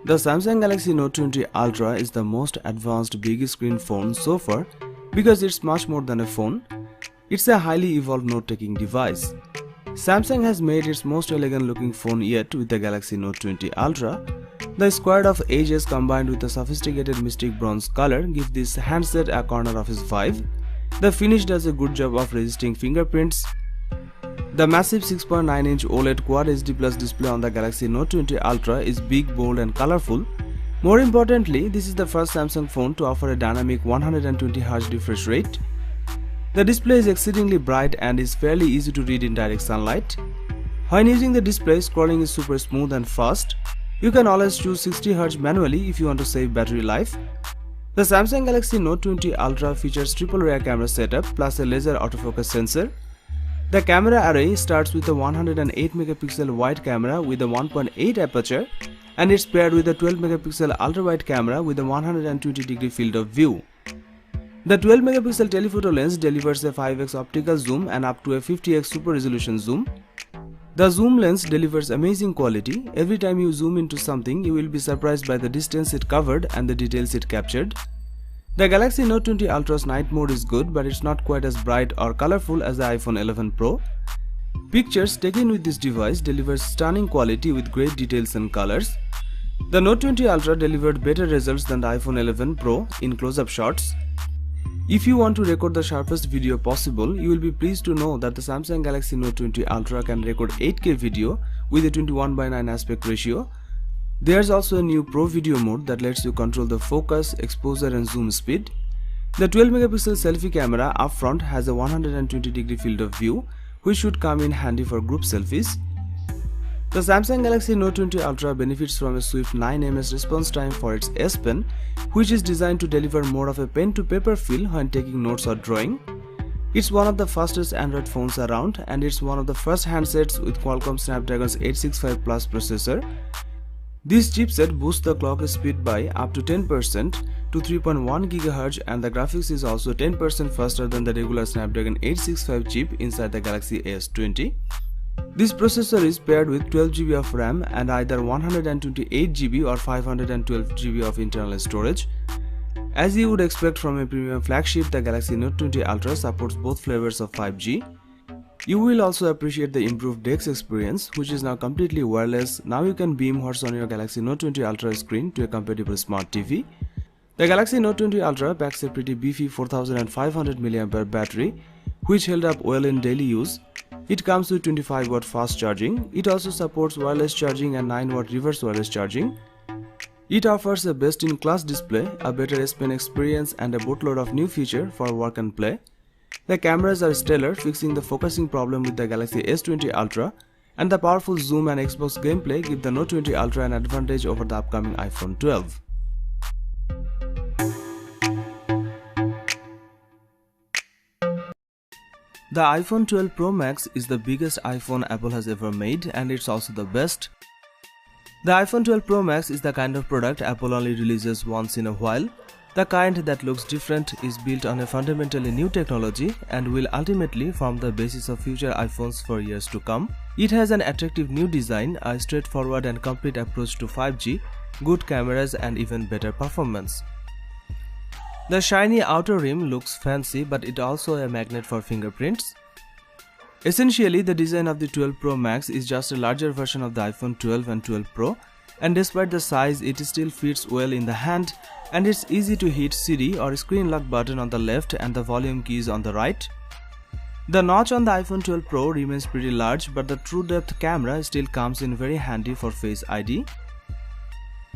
The Samsung Galaxy Note 20 Ultra is the most advanced big screen phone so far because it's much more than a phone. It's a highly evolved note-taking device. Samsung has made its most elegant looking phone yet with the Galaxy Note 20 Ultra. The squared of edges combined with a sophisticated mystic bronze color give this handset a corner office vibe. The finish does a good job of resisting fingerprints. The massive 6.9-inch OLED Quad HD Plus display on the Galaxy Note 20 Ultra is big, bold and colorful. More importantly, this is the first Samsung phone to offer a dynamic 120Hz refresh rate. The display is exceedingly bright and is fairly easy to read in direct sunlight. When using the display, scrolling is super smooth and fast. You can always choose 60Hz manually if you want to save battery life. The Samsung Galaxy Note 20 Ultra features triple rear camera setup plus a laser autofocus sensor. The camera array starts with a 108MP wide camera with a 1.8 aperture and it's paired with a 12MP ultra-wide camera with a 120° field of view. The 12MP telephoto lens delivers a 5x optical zoom and up to a 50x super resolution zoom. The zoom lens delivers amazing quality. Every time you zoom into something, you will be surprised by the distance it covered and the details it captured. The Galaxy Note 20 Ultra's night mode is good, but it's not quite as bright or colorful as the iPhone 11 Pro. Pictures taken with this device delivers stunning quality with great details and colors. The Note 20 Ultra delivered better results than the iPhone 11 Pro in close-up shots. If you want to record the sharpest video possible, you will be pleased to know that the Samsung Galaxy Note 20 Ultra can record 8K video with a 21:9 aspect ratio. There's also a new Pro Video mode that lets you control the focus, exposure and zoom speed. The 12MP selfie camera up front has a 120° field of view, which should come in handy for group selfies. The Samsung Galaxy Note 20 Ultra benefits from a swift 9ms response time for its S Pen, which is designed to deliver more of a pen-to-paper feel when taking notes or drawing. It's one of the fastest Android phones around and it's one of the first handsets with Qualcomm Snapdragon's 865 Plus processor. This chipset boosts the clock speed by up to 10% to 3.1 GHz and the graphics is also 10% faster than the regular Snapdragon 865 chip inside the Galaxy S20. This processor is paired with 12GB of RAM and either 128GB or 512GB of internal storage. As you would expect from a premium flagship, the Galaxy Note 20 Ultra supports both flavors of 5G. You will also appreciate the improved DeX experience, which is now completely wireless. Now you can beam what's on your Galaxy Note 20 Ultra screen to a compatible smart TV. The Galaxy Note 20 Ultra packs a pretty beefy 4500 mAh battery, which held up well in daily use. It comes with 25W fast charging. It also supports wireless charging and 9W reverse wireless charging. It offers a best-in-class display, a better S Pen experience and a boatload of new features for work and play. The cameras are stellar, fixing the focusing problem with the Galaxy S20 Ultra, and the powerful zoom and Xbox gameplay give the Note 20 Ultra an advantage over the upcoming iPhone 12. The iPhone 12 Pro Max is the biggest iPhone Apple has ever made and it's also the best. The iPhone 12 Pro Max is the kind of product Apple only releases once in a while. The kind that looks different, is built on a fundamentally new technology and will ultimately form the basis of future iPhones for years to come. It has an attractive new design, a straightforward and complete approach to 5G, good cameras and even better performance. The shiny outer rim looks fancy, but it also a magnet for fingerprints. Essentially, the design of the 12 Pro Max is just a larger version of the iPhone 12 and 12 Pro, and despite the size, it still fits well in the hand and it's easy to hit Siri or screen lock button on the left and the volume keys on the right. The notch on the iPhone 12 Pro remains pretty large, but the true depth camera still comes in very handy for Face ID.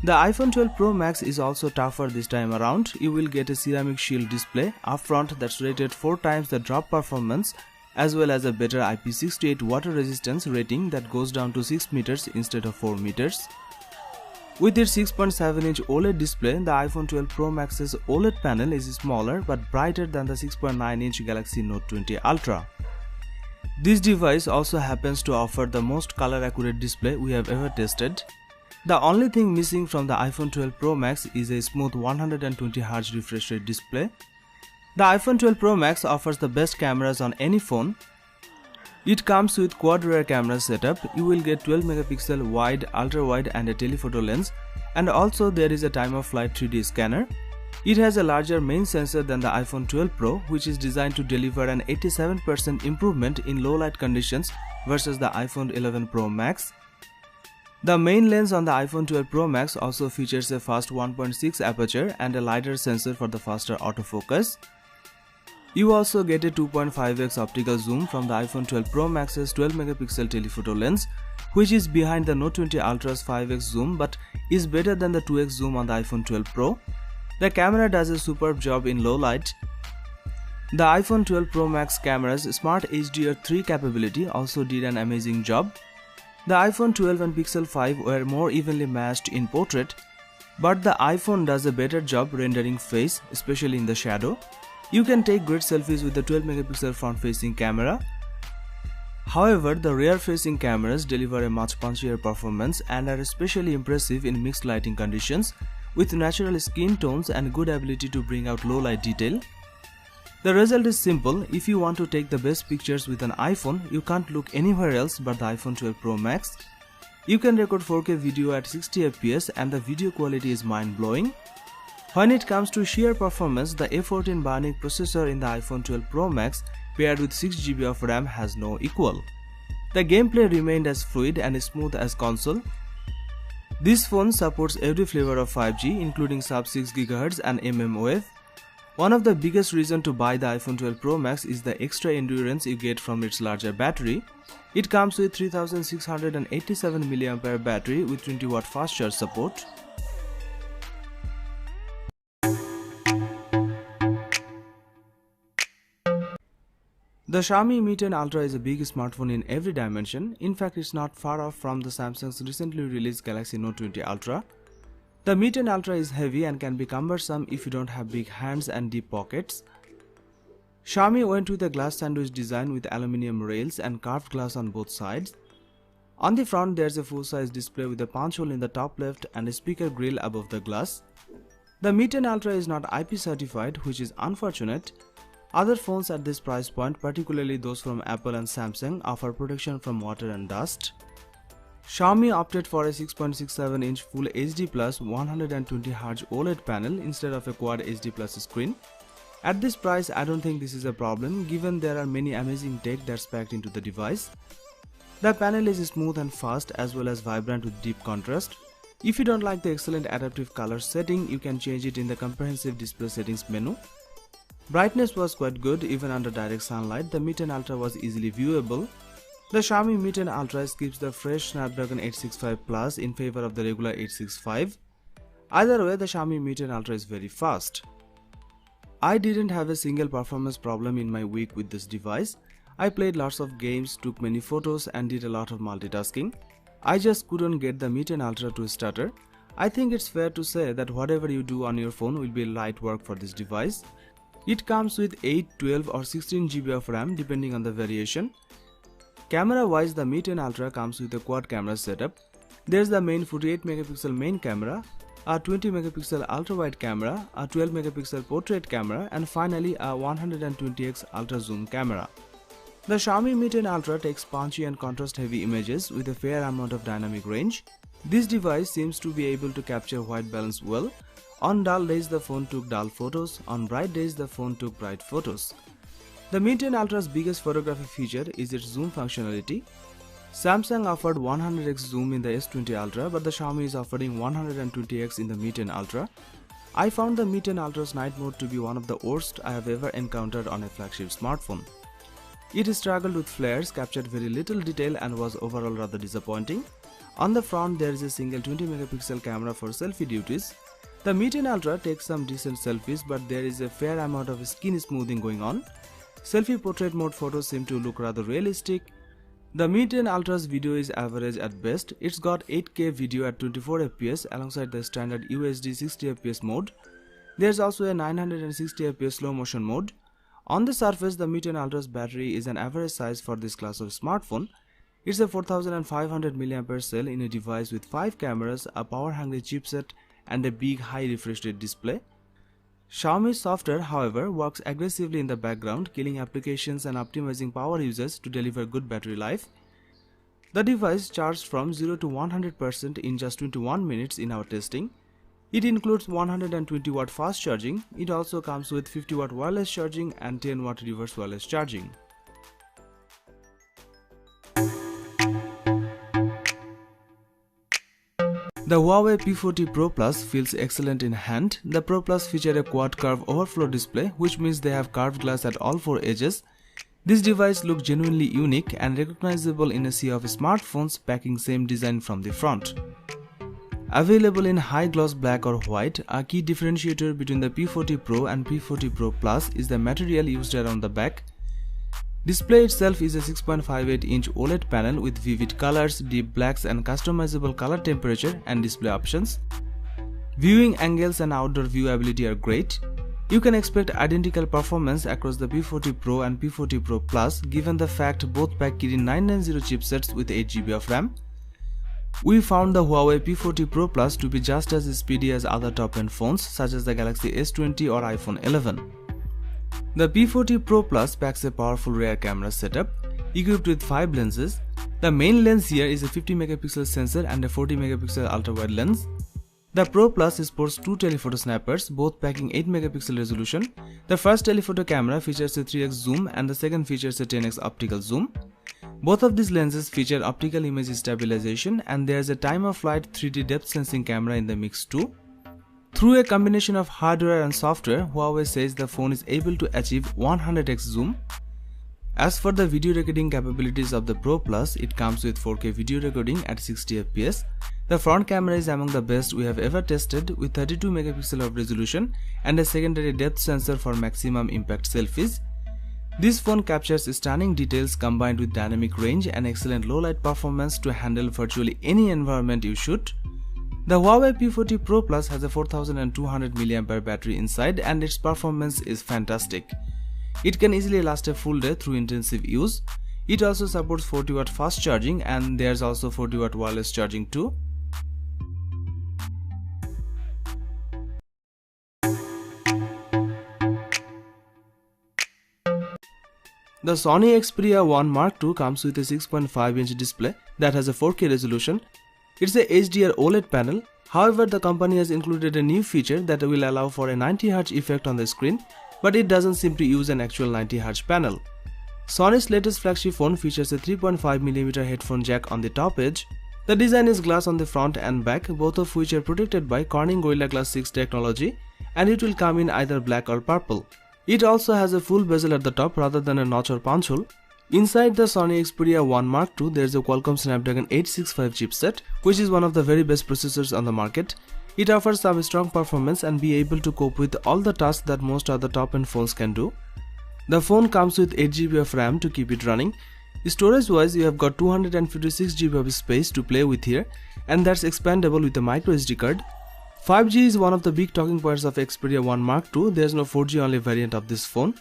The iPhone 12 Pro Max is also tougher this time around. You will get a ceramic shield display up front that's rated 4 times the drop performance, as well as a better IP68 water resistance rating that goes down to 6 meters instead of 4 meters. With its 6.7-inch OLED display, the iPhone 12 Pro Max's OLED panel is smaller but brighter than the 6.9-inch Galaxy Note 20 Ultra. This device also happens to offer the most color-accurate display we have ever tested. The only thing missing from the iPhone 12 Pro Max is a smooth 120Hz refresh rate display. The iPhone 12 Pro Max offers the best cameras on any phone. It comes with quad rear camera setup. You will get 12MP wide, ultra wide and a telephoto lens, And also there is a time-of-flight 3D scanner. It has a larger main sensor than the iPhone 12 Pro, which is designed to deliver an 87% improvement in low light conditions versus the iPhone 11 Pro Max. The main lens on the iPhone 12 Pro Max also features a fast 1.6 aperture and a LiDAR sensor for the faster autofocus. You also get a 2.5x optical zoom from the iPhone 12 Pro Max's 12 megapixel telephoto lens, which is behind the Note 20 Ultra's 5x zoom but is better than the 2x zoom on the iPhone 12 Pro. The camera does a superb job in low light. The iPhone 12 Pro Max camera's Smart HDR3 capability also did an amazing job. The iPhone 12 and Pixel 5 were more evenly matched in portrait, but the iPhone does a better job rendering face, especially in the shadow. You can take great selfies with the 12 megapixel front-facing camera. However, the rear-facing cameras deliver a much punchier performance and are especially impressive in mixed lighting conditions, with natural skin tones and good ability to bring out low light detail. The result is simple. If you want to take the best pictures with an iPhone, you can't look anywhere else but the iPhone 12 Pro Max. You can record 4K video at 60 fps and the video quality is mind-blowing. When it comes to sheer performance, the A14 Bionic processor in the iPhone 12 Pro Max paired with 6GB of RAM has no equal. The gameplay remained as fluid and smooth as console. This phone supports every flavor of 5G, including sub-6 GHz and mmWave. One of the biggest reasons to buy the iPhone 12 Pro Max is the extra endurance you get from its larger battery. It comes with 3687 mAh battery with 20W fast charge support. The Xiaomi Mi 10 Ultra is a big smartphone in every dimension. In fact, it's not far off from the Samsung's recently released Galaxy Note 20 Ultra. The Mi 10 Ultra is heavy and can be cumbersome if you don't have big hands and deep pockets. Xiaomi went with a glass sandwich design with aluminium rails and carved glass on both sides. On the front, there's a full-size display with a punch hole in the top left and a speaker grill above the glass. The Mi 10 Ultra is not IP certified, which is unfortunate. Other phones at this price point, particularly those from Apple and Samsung, offer protection from water and dust. Xiaomi opted for a 6.67-inch Full HD Plus 120Hz OLED panel instead of a Quad HD Plus screen. At this price, I don't think this is a problem, given there are many amazing tech that's packed into the device. The panel is smooth and fast as well as vibrant with deep contrast. If you don't like the excellent adaptive color setting, you can change it in the comprehensive display settings menu. Brightness was quite good even under direct sunlight. The Mi 10 Ultra was easily viewable. The Xiaomi Mi 10 Ultra skips the fresh Snapdragon 865 Plus in favor of the regular 865. Either way, the Xiaomi Mi 10 Ultra is very fast. I didn't have a single performance problem in my week with this device. I played lots of games, took many photos and did a lot of multitasking. I just couldn't get the Mi 10 Ultra to stutter. I think it's fair to say that whatever you do on your phone will be light work for this device. It comes with 8, 12 or 16GB of RAM depending on the variation. Camera wise, the Mi 10 Ultra comes with a quad camera setup. There's the main 48 megapixel main camera, a 20 megapixel ultra wide camera, a 12 megapixel portrait camera and finally a 120x ultra zoom camera. The Xiaomi Mi 10 Ultra takes punchy and contrast heavy images with a fair amount of dynamic range. This device seems to be able to capture white balance well. On dull days the phone took dull photos, on bright days the phone took bright photos. The Mi 10 Ultra's biggest photography feature is its zoom functionality. Samsung offered 100x zoom in the S20 Ultra, but the Xiaomi is offering 120x in the Mi 10 Ultra. I found the Mi 10 Ultra's night mode to be one of the worst I have ever encountered on a flagship smartphone. It struggled with flares, captured very little detail and was overall rather disappointing. On the front there is a single 20 megapixel camera for selfie duties. The Mi 10 Ultra takes some decent selfies, but there is a fair amount of skin smoothing going on. Selfie portrait mode photos seem to look rather realistic. The Mi 10 Ultra's video is average at best. It's got 8K video at 24fps alongside the standard UHD 60fps mode. There's also a 960fps slow motion mode. On the surface, the Mi 10 Ultra's battery is an average size for this class of smartphone. It's a 4500 mAh cell in a device with 5 cameras, a power-hungry chipset and a big high refresh rate display. Xiaomi's software, however, works aggressively in the background, killing applications and optimizing power usage to deliver good battery life. The device charged from 0 to 100% in just 21 minutes in our testing. It includes 120 watt fast charging. It also comes with 50 watt wireless charging and 10 watt reverse wireless charging. The Huawei P40 Pro Plus feels excellent in hand. The Pro Plus feature a quad curve overflow display, which means they have curved glass at all four edges. This device looks genuinely unique and recognizable in a sea of smartphones packing same design from the front. Available in high gloss black or white, a key differentiator between the P40 Pro and P40 Pro Plus is the material used around the back. Display itself is a 6.58-inch OLED panel with vivid colors, deep blacks and customizable color temperature and display options. Viewing angles and outdoor viewability are great. You can expect identical performance across the P40 Pro and P40 Pro Plus given the fact both pack Kirin 990 chipsets with 8GB of RAM. We found the Huawei P40 Pro Plus to be just as speedy as other top-end phones such as the Galaxy S20 or iPhone 11. The P40 Pro Plus packs a powerful rear camera setup equipped with 5 lenses. The main lens here is a 50 megapixel sensor and a 40 megapixel ultra-wide lens. The Pro Plus sports 2 telephoto snappers, both packing 8 megapixel resolution. The first telephoto camera features a 3x zoom and the second features a 10x optical zoom. Both of these lenses feature optical image stabilization and there is a time-of-flight 3D depth sensing camera in the mix too. Through a combination of hardware and software, Huawei says the phone is able to achieve 100x zoom. As for the video recording capabilities of the Pro Plus, it comes with 4K video recording at 60 fps. The front camera is among the best we have ever tested with 32 megapixel of resolution and a secondary depth sensor for maximum impact selfies. This phone captures stunning details combined with dynamic range and excellent low light performance to handle virtually any environment you shoot. The Huawei P40 Pro Plus has a 4200 mAh battery inside and its performance is fantastic. It can easily last a full day through intensive use. It also supports 40 watt fast charging and there's also 40 watt wireless charging too. The Sony Xperia 1 Mark II comes with a 6.5-inch display that has a 4K resolution. It's a HDR OLED panel. However, the company has included a new feature that will allow for a 90Hz effect on the screen, but it doesn't seem to use an actual 90Hz panel. Sony's latest flagship phone features a 3.5mm headphone jack on the top edge. The design is glass on the front and back, both of which are protected by Corning Gorilla Glass 6 technology, and it will come in either black or purple. It also has a full bezel at the top rather than a notch or punch hole. Inside the Sony Xperia 1 Mark II, there is a Qualcomm Snapdragon 865 chipset, which is one of the very best processors on the market. It offers some strong performance and be able to cope with all the tasks that most other top-end phones can do. The phone comes with 8GB of RAM to keep it running. Storage-wise, you have got 256GB of space to play with here, and that's expandable with a microSD card. 5G is one of the big talking points of Xperia 1 Mark II. There's no 4G only variant of this phone.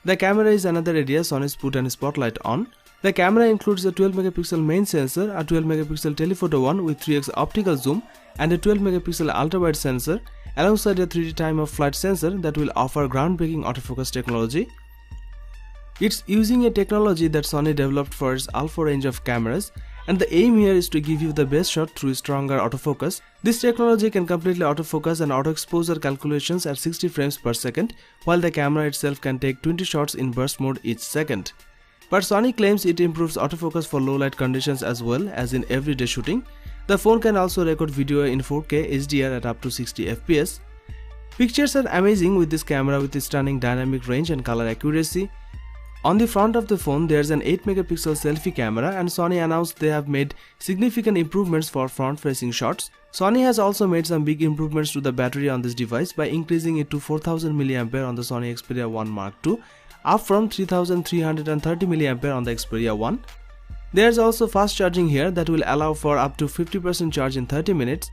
The camera is another area Sony's put a spotlight on. The camera includes a 12 megapixel main sensor, a 12 megapixel telephoto one with 3x optical zoom, and a 12 megapixel ultra-wide sensor, alongside a 3D time-of-flight sensor that will offer groundbreaking autofocus technology. It's using a technology that Sony developed for its alpha range of cameras, and the aim here is to give you the best shot through stronger autofocus. This technology can completely autofocus and auto-exposure calculations at 60 frames per second, while the camera itself can take 20 shots in burst mode each second. But Sony claims it improves autofocus for low light conditions as well as in everyday shooting. The phone can also record video in 4K HDR at up to 60 fps. Pictures are amazing with this camera with its stunning dynamic range and color accuracy. On the front of the phone, there's an 8 megapixel selfie camera, and Sony announced they have made significant improvements for front-facing shots. Sony has also made some big improvements to the battery on this device by increasing it to 4000 mAh on the Sony Xperia 1 Mark II, up from 3330 mAh on the Xperia 1. There's also fast charging here that will allow for up to 50% charge in 30 minutes.